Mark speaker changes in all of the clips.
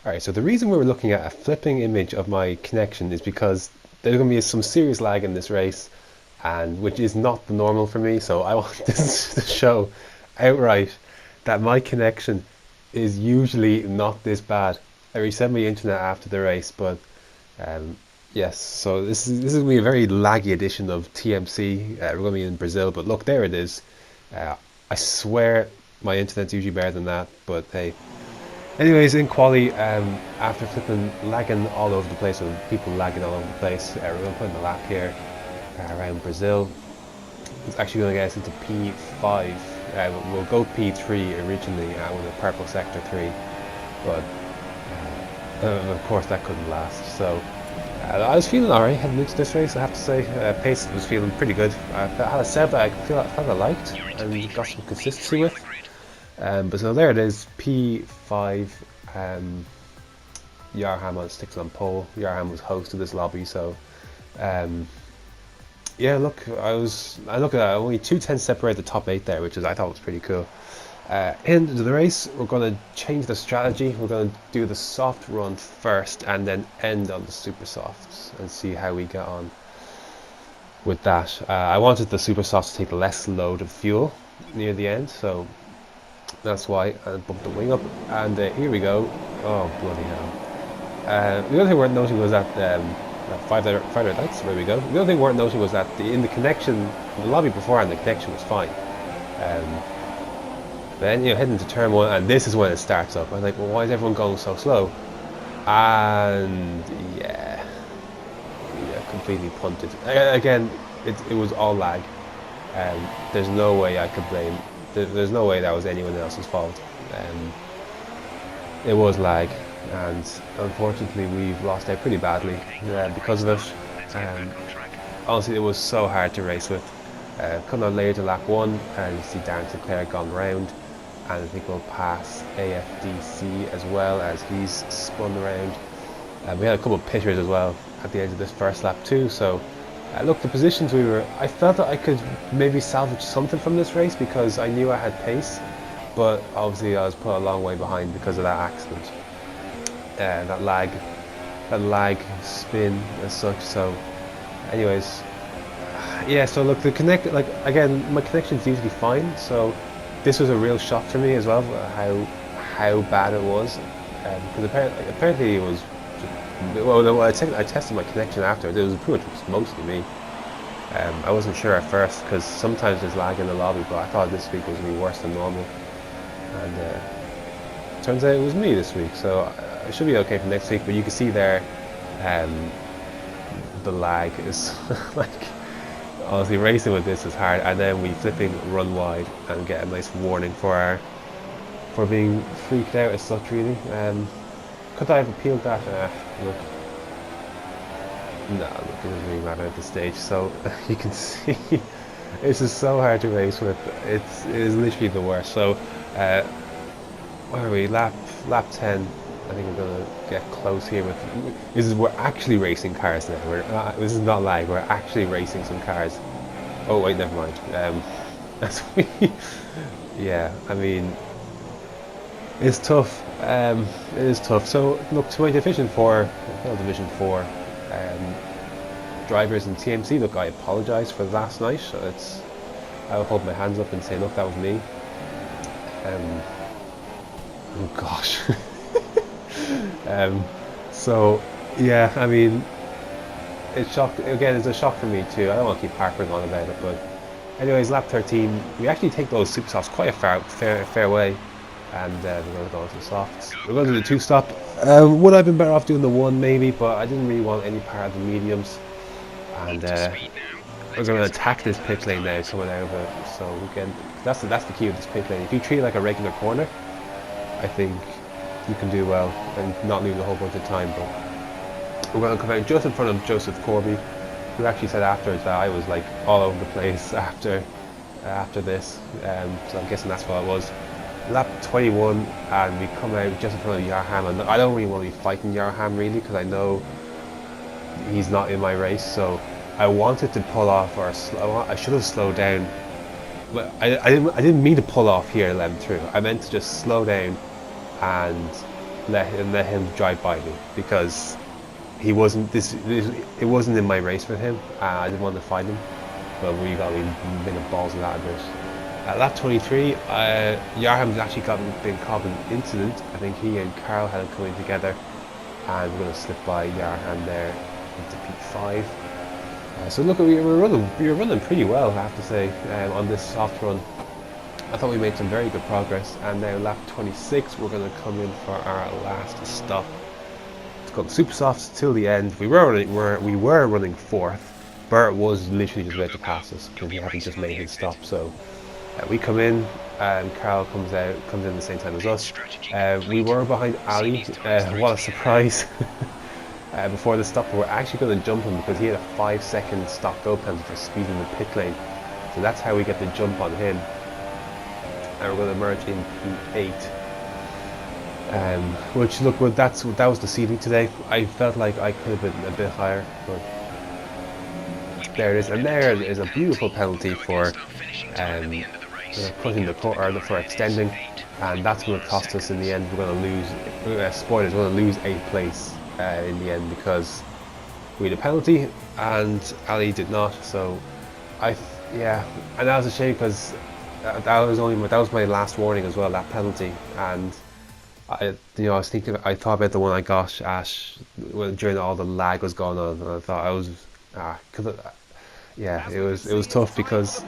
Speaker 1: Alright, so the reason we were looking at a flipping image of my connection is because there's going to be some serious lag in this race, and which is not the normal for me, so I want this to show outright that my connection is usually not this bad. I reset my internet after the race, but yes, so this is going to be a very laggy edition of TMC. We're going to be in Brazil, but look, there it is. I swear my internet's usually better than that, but hey. Anyways, in quali, after flipping lagging all over the place, with people lagging all over the place, we're going to put in the lap here around Brazil. It's actually going to get us into P5. We'll go P3 originally with a purple sector 3, but of course that couldn't last. So I was feeling alright heading into this race, I have to say. Pace was feeling pretty good. I had a set that I felt I liked and got some consistency with. But so there it is, P5. Yarham on sticks on pole. Yarham was host of this lobby, so yeah. Look, I look at that. Only 2 tenths separate the top 8 there, which is I thought was pretty cool. Into the race, we're going to change the strategy. We're going to do the soft run first, and then end on the super softs and see how we get on with that. I wanted the super softs to take less load of fuel near the end, so that's why I bumped the wing up, and here we go. Oh, bloody hell. The other thing worth noting was that five lights, there we go. The other thing worth noting was that in the connection, in the lobby beforehand, the connection was fine. Then, heading to turn 1, and this is when it starts up. I'm like, well, why is everyone going so slow? And yeah, completely punted. Again, it was all lag. There's no way I could blame. There's no way that was anyone else's fault. It was lag, and unfortunately we've lost out pretty badly because of it. Honestly, it was so hard to race with. Coming on later to lap 1, and you see Darren Sinclair gone round, and I think we'll pass AFDC as well as he's spun around. We had a couple of pitters as well at the end of this first lap too, so look, the positions I felt that I could maybe salvage something from this race because I knew I had pace, but obviously I was put a long way behind because of that accident. That lag spin as such. So anyways, yeah, so look, the again, my connection's usually fine, so this was a real shock for me as well, how bad it was, because apparently it was well, I tested my connection after. It was pretty much mostly me. I wasn't sure at first because sometimes there's lag in the lobby, but I thought this week was going to be worse than normal. And turns out it was me this week, so it should be okay for next week. But you can see there, the lag is like, honestly, racing with this is hard. And then we flipping run wide and get a nice warning for being freaked out as such, really. Could I have appealed that? Look. No, look, it doesn't really matter at this stage. So you can see, this is so hard to race with. It is literally the worst. So, where are we? Lap 10. I think we're gonna get close here with. We're actually racing cars now. This is not lag. We're actually racing some cars. Oh wait, never mind. That's yeah. I mean, it's tough. It is tough. So look, to my Division 4, Division 4 drivers in TMC. Look, I apologise for last night. I'll hold my hands up and say, look, that was me. Oh gosh. So yeah, I mean, it's a shock for me too. I don't want to keep harping on about it, but anyways, lap 13, we actually take those super softs quite a fair way. And we're going to go into the softs. We're going to do the 2-stop. Would I have been better off doing the 1 maybe, but I didn't really want any part of the mediums. And we're going to attack this pit lane now, coming out of it. So we can. That's the key of this pit lane. If you treat it like a regular corner, I think you can do well and not lose a whole bunch of time. But we're going to come out just in front of Joseph Corby, who actually said afterwards that I was like all over the place after this. So I'm guessing that's what it was. Lap 21, and we come out just in front of Yarham, and I don't really want to be fighting Yarham really because I know he's not in my race, so I wanted to pull off I should have slowed down, but I didn't mean to pull off here and let him through. I meant to just slow down and let him drive by me, because he wasn't it wasn't in my race with him. I didn't want to fight him, but we made a balls of that a bit. At lap 23, Yarham's actually been caught in an incident. I think he and Carl had it coming together, and we're going to slip by Yarham there into P5. So look, we were running pretty well, I have to say, on this soft run. I thought we made some very good progress, and now lap 26 we're going to come in for our last stop. It's called super softs till the end. We were running fourth. Bert was literally just about to pass us because he hadn't just made his stop. So we come in, Carl comes in the same time as us. We were behind Ali. What a surprise! Before the stop, we're actually going to jump him because he had a 5-second stop-go penalty for speeding the pit lane. So that's how we get the jump on him. And we're going to merge in P8. Which, look, well, that was the ceiling today. I felt like I could have been a bit higher, but there it is. And there is a beautiful penalty for putting the corner, for extending, and that's going to cost us in the end. We're going to lose. Spoilers, we're going to lose 8th place in the end because we had a penalty and Ali did not. So yeah, and that was a shame because that was my last warning as well, that penalty. And I thought about the one I got during all the lag was going on, and I thought it was tough because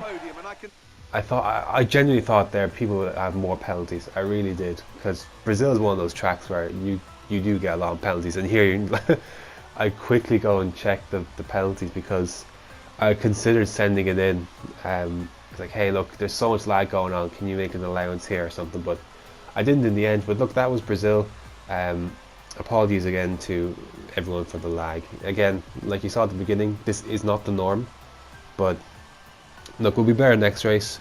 Speaker 1: I genuinely thought there people would have more penalties. I really did, because Brazil is one of those tracks where you do get a lot of penalties, and here I quickly go and check the penalties because I considered sending it in. It's like, hey, look, there's so much lag going on, can you make an allowance here or something? But I didn't in the end. But look, that was Brazil. Apologies again to everyone for the lag. Again, like you saw at the beginning, this is not the norm, but look, we'll be better next race,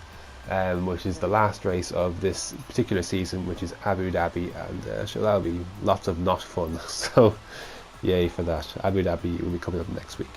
Speaker 1: which is the last race of this particular season, which is Abu Dhabi, and so that'll be lots of not fun. So yay for that. Abu Dhabi will be coming up next week.